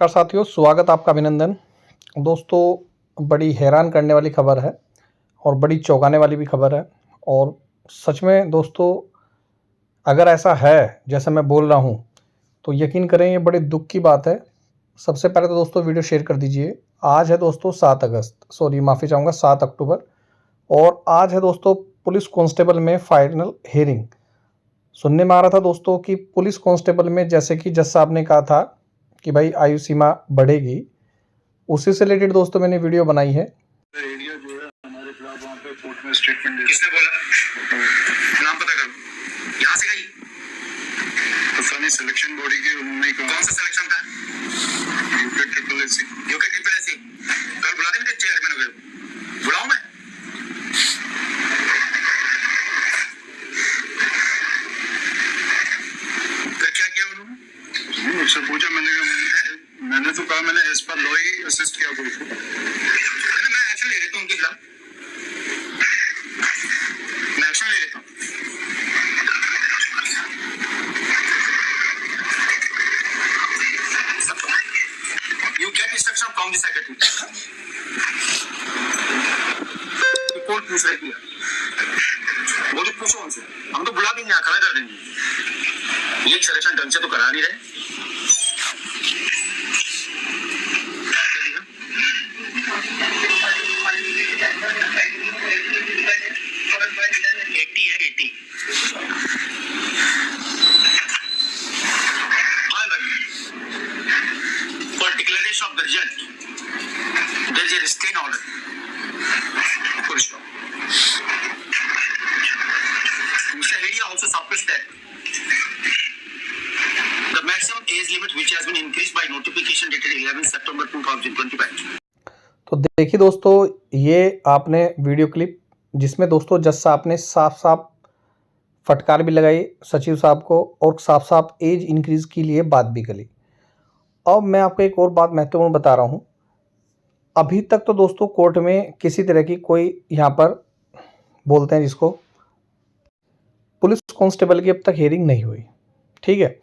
नमस्कार साथियों, स्वागत आपका, अभिनंदन। दोस्तों, बड़ी हैरान करने वाली खबर है और बड़ी चौंकाने वाली भी खबर है। और सच में दोस्तों, अगर ऐसा है जैसा मैं बोल रहा हूँ तो यकीन करें ये बड़े दुख की बात है। सबसे पहले तो दोस्तों वीडियो शेयर कर दीजिए। आज है दोस्तों 7 अक्टूबर और आज है दोस्तों पुलिस कांस्टेबल में फाइनल हियरिंग। सुनने में आ रहा था दोस्तों कि पुलिस कांस्टेबल में जैसे कि जज साहब ने कहा था कि भाई आयु सीमा बढ़ेगी, उसी से रिलेटेड दोस्तों मैंने वीडियो बनाई है। एरिया जो है हमारे खिलाफ वहाँ पे कोर्ट में स्टेटमेंट दे। किसने बोला? नाम पता करो। यहाँ से गई? तो सनी सिलेक्शन बॉडी के उन्होंने कहा। कौन सा सिलेक्शन था? UK triple AC. कल बुला देंगे चेयरमैन वगैरह। बुलाऊं मैं? तो क्या किया उन्होंने? मुझसे पूछा, मैंने तो कहा मैंने एज पर लॉ ही असिस्ट किया कोई को। मैं एक्शन ले लेता हूँ उनके खिलाफ। मैं एक्शन ले लेता हूँ। You get instruction from the secretary. Report पूछ रही है, वो जो पूछो उनसे, हम तो बुला देंगे, यहाँ खड़ा कर देंगे। ये सिलेक्शन ढंग से तो करा नहीं रहे। For declaration of the result, there is a restraint order. Full stop. Mr. Hedi also suppressed that the maximum age limit which has been increased by notification dated 11 September 2025. तो देखिए दोस्तों, ये आपने वीडियो क्लिप जिसमें दोस्तों जज साहब ने साफ साफ फटकार भी लगाई सचिव साहब को और साफ साफ एज इंक्रीज के लिए बात भी करी। अब मैं आपको एक और बात महत्वपूर्ण बता रहा हूँ। अभी तक तो दोस्तों कोर्ट में किसी तरह की कोई यहाँ पर बोलते हैं जिसको पुलिस कांस्टेबल की अब तक हियरिंग नहीं हुई, ठीक है,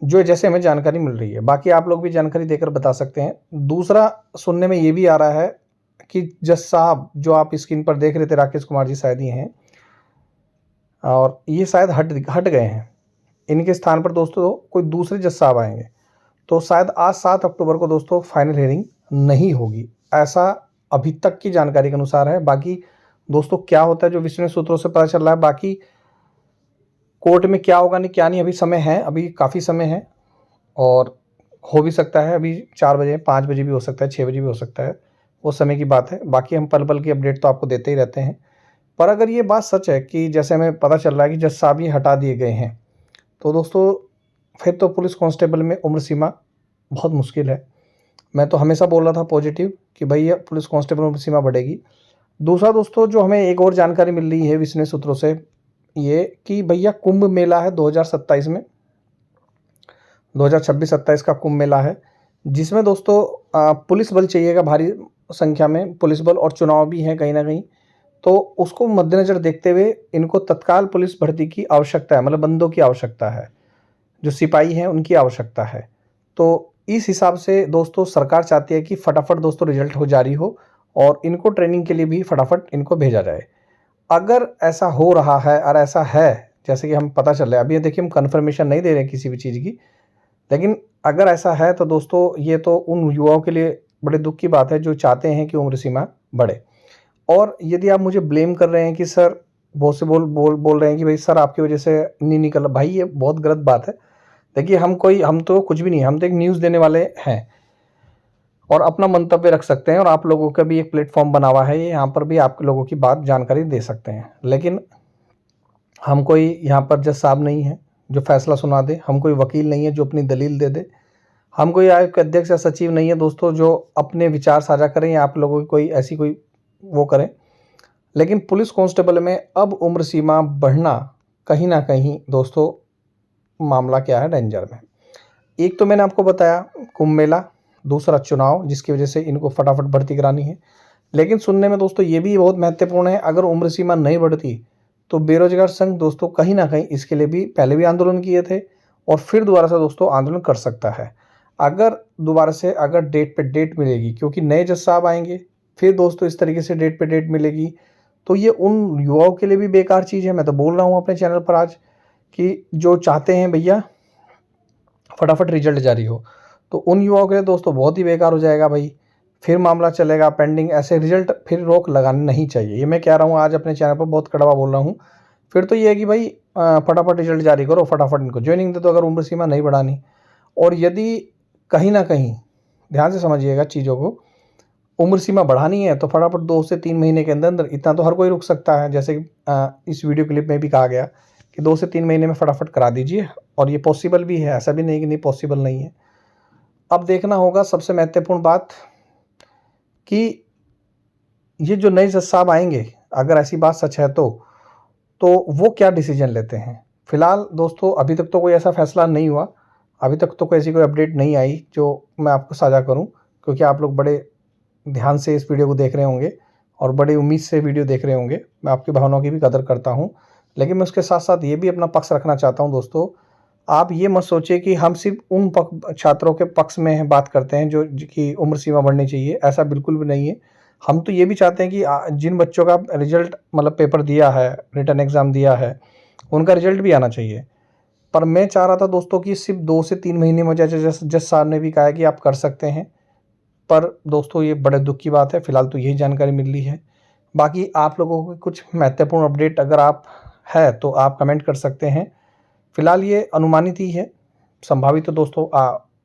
जो जैसे हमें जानकारी मिल रही है। बाकी आप लोग भी जानकारी देकर बता सकते हैं। दूसरा सुनने में ये भी आ रहा है कि जज साहब जो आप स्क्रीन पर देख रहे थे, राकेश कुमार जी शायद ही हैं, और ये शायद हट गए हैं। इनके स्थान पर दोस्तों कोई दूसरे जज साहब आएंगे। तो शायद आज 7 अक्टूबर को दोस्तों फाइनल हियरिंग नहीं होगी, ऐसा अभी तक की जानकारी के अनुसार है। बाकी दोस्तों क्या होता है जो विश्वसनीय सूत्रों से पता चल रहा है, बाकी कोर्ट में क्या होगा नहीं क्या नहीं, अभी समय है, अभी काफ़ी समय है और हो भी सकता है अभी 4 बजे 5 बजे भी हो सकता है, 6 बजे भी हो सकता है, वो समय की बात है। बाकी हम पल पल की अपडेट तो आपको देते ही रहते हैं। पर अगर ये बात सच है कि जैसे हमें पता चल रहा है कि जज साहब ये हटा दिए गए हैं, तो दोस्तों फिर तो पुलिस कांस्टेबल में उम्र सीमा बहुत मुश्किल है। मैं तो हमेशा बोल रहा था पॉजिटिव कि भाई पुलिस कांस्टेबल उम्र सीमा बढ़ेगी। दूसरा दोस्तों जो हमें एक और जानकारी मिल रही है विश्वसनीय सूत्रों से, ये कि भैया कुंभ मेला है 2027 में, 2026-27 का कुंभ मेला है, जिसमें दोस्तों पुलिस बल चाहिएगा भारी संख्या में, पुलिस बल और चुनाव भी हैं कहीं ना कहीं। तो उसको मद्देनज़र देखते हुए इनको तत्काल पुलिस भर्ती की आवश्यकता है, मतलब बंदों की आवश्यकता है, जो सिपाही हैं उनकी आवश्यकता है। तो इस हिसाब से दोस्तों सरकार चाहती है कि फटाफट दोस्तों रिजल्ट हो जारी हो और इनको ट्रेनिंग के लिए भी फटाफट इनको भेजा जाए। अगर ऐसा हो रहा है और ऐसा है जैसे कि हम पता चल रहा है, अभी देखिए हम कन्फर्मेशन नहीं दे रहे हैं किसी भी चीज़ की, लेकिन अगर ऐसा है तो दोस्तों ये तो उन युवाओं के लिए बड़े दुख की बात है जो चाहते हैं कि उम्र सीमा बढ़े। और यदि आप मुझे ब्लेम कर रहे हैं कि सर बहुत से बोल रहे हैं कि भाई सर आपकी वजह से नहीं निकला, भाई ये बहुत गलत बात है। देखिए हम तो कुछ भी नहीं, हम तो एक न्यूज़ देने वाले हैं और अपना मंतव्य रख सकते हैं, और आप लोगों का भी एक प्लेटफॉर्म बना हुआ है, यहाँ पर भी आप लोगों की बात जानकारी दे सकते हैं। लेकिन हम कोई यहाँ पर जज साहब नहीं है जो फैसला सुना दे, हम कोई वकील नहीं है जो अपनी दलील दे दे, हम कोई आयोग के अध्यक्ष या सचिव नहीं है दोस्तों जो अपने विचार साझा करें या आप लोगों की कोई ऐसी कोई वो करें। लेकिन पुलिस कांस्टेबल में अब उम्र सीमा बढ़ना कहीं ना कहीं दोस्तों मामला क्या है डेंजर में। एक तो मैंने आपको बताया कुंभ मेला, दूसरा चुनाव जिसकी वजह से इनको फटाफट भर्ती करानी है। लेकिन सुनने में दोस्तों ये भी बहुत महत्वपूर्ण है, अगर उम्र सीमा नहीं बढ़ती तो बेरोजगार संघ दोस्तों कहीं ना कहीं इसके लिए भी पहले भी आंदोलन किए थे और फिर दोबारा से दोस्तों आंदोलन कर सकता है। अगर दोबारा से अगर डेट पे डेट मिलेगी, क्योंकि नए जज साहब आएंगे, फिर दोस्तों इस तरीके से डेट पे डेट मिलेगी, तो ये उन युवाओं के लिए भी बेकार चीज़ है। मैं तो बोल रहा हूँ अपने चैनल पर आज कि जो चाहते हैं भैया फटाफट रिजल्ट जारी हो, तो उन युवाओं के लिए दोस्तों बहुत ही बेकार हो जाएगा भाई। फिर मामला चलेगा पेंडिंग, ऐसे रिजल्ट फिर रोक लगानी नहीं चाहिए। ये मैं कह रहा हूँ आज अपने चैनल पर, बहुत कड़वा बोल रहा हूँ। फिर तो ये है कि भाई फटाफट रिजल्ट जारी करो, फटाफट इनको ज्वाइनिंग दे दो अगर उम्र सीमा नहीं बढ़ानी। और यदि कहीं ना कहीं, ध्यान से समझिएगा चीज़ों को, उम्र सीमा बढ़ानी है तो फटाफट 2 से 3 महीने के अंदर अंदर, इतना तो हर कोई रुक सकता है। जैसे कि इस वीडियो क्लिप में भी कहा गया कि 2 से 3 महीने में फटाफट करा दीजिए, और ये पॉसिबल भी है, ऐसा भी नहीं कि नहीं पॉसिबल नहीं है। अब देखना होगा सबसे महत्वपूर्ण बात कि ये जो नए जज साहब आएंगे, अगर ऐसी बात सच है तो वो क्या डिसीजन लेते हैं। फिलहाल दोस्तों अभी तक तो कोई ऐसा फैसला नहीं हुआ, अभी तक तो ऐसी कोई अपडेट नहीं आई जो मैं आपको साझा करूं, क्योंकि आप लोग बड़े ध्यान से इस वीडियो को देख रहे होंगे और बड़ी उम्मीद से वीडियो देख रहे होंगे। मैं आपकी भावनाओं की भी कदर करता हूं, लेकिन मैं उसके साथ साथ ये भी अपना पक्ष रखना चाहता हूं। दोस्तों आप ये मत सोचिए कि हम सिर्फ उन छात्रों के पक्ष में बात करते हैं जो की उम्र सीमा बढ़नी चाहिए, ऐसा बिल्कुल भी नहीं है। हम तो ये भी चाहते हैं कि जिन बच्चों का रिजल्ट मतलब पेपर दिया है, रिटन एग्ज़ाम दिया है, उनका रिजल्ट भी आना चाहिए। पर मैं चाह रहा था दोस्तों कि सिर्फ 2 से 3 महीने में, जैसे जज साहब ने भी कहा है कि आप कर सकते हैं, पर दोस्तों ये बड़े दुख की बात है। फिलहाल तो यही जानकारी मिल रही है। बाकी आप लोगों को कुछ महत्वपूर्ण अपडेट अगर आप है तो आप कमेंट कर सकते हैं। फिलहाल ये अनुमानित ही है, संभावित तो दोस्तों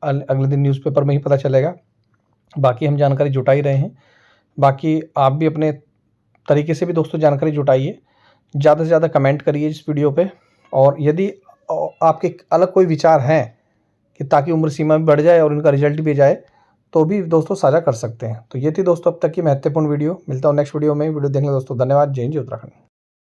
अगले दिन न्यूज़पेपर में ही पता चलेगा। बाकी हम जानकारी जुटा ही रहे हैं। बाकी आप भी अपने तरीके से भी दोस्तों जानकारी जुटाइए, ज़्यादा से ज़्यादा कमेंट करिए इस वीडियो पे, और यदि आपके अलग कोई विचार हैं कि ताकि उम्र सीमा भी बढ़ जाए और उनका रिजल्ट भी जाए, तो भी दोस्तों साझा कर सकते हैं। तो ये थी दोस्तों अब तक की महत्वपूर्ण वीडियो। मिलता हूँ नेक्स्ट वीडियो में। वीडियो देखने दोस्तों धन्यवाद। जय हिंद, जय उत्तराखंड।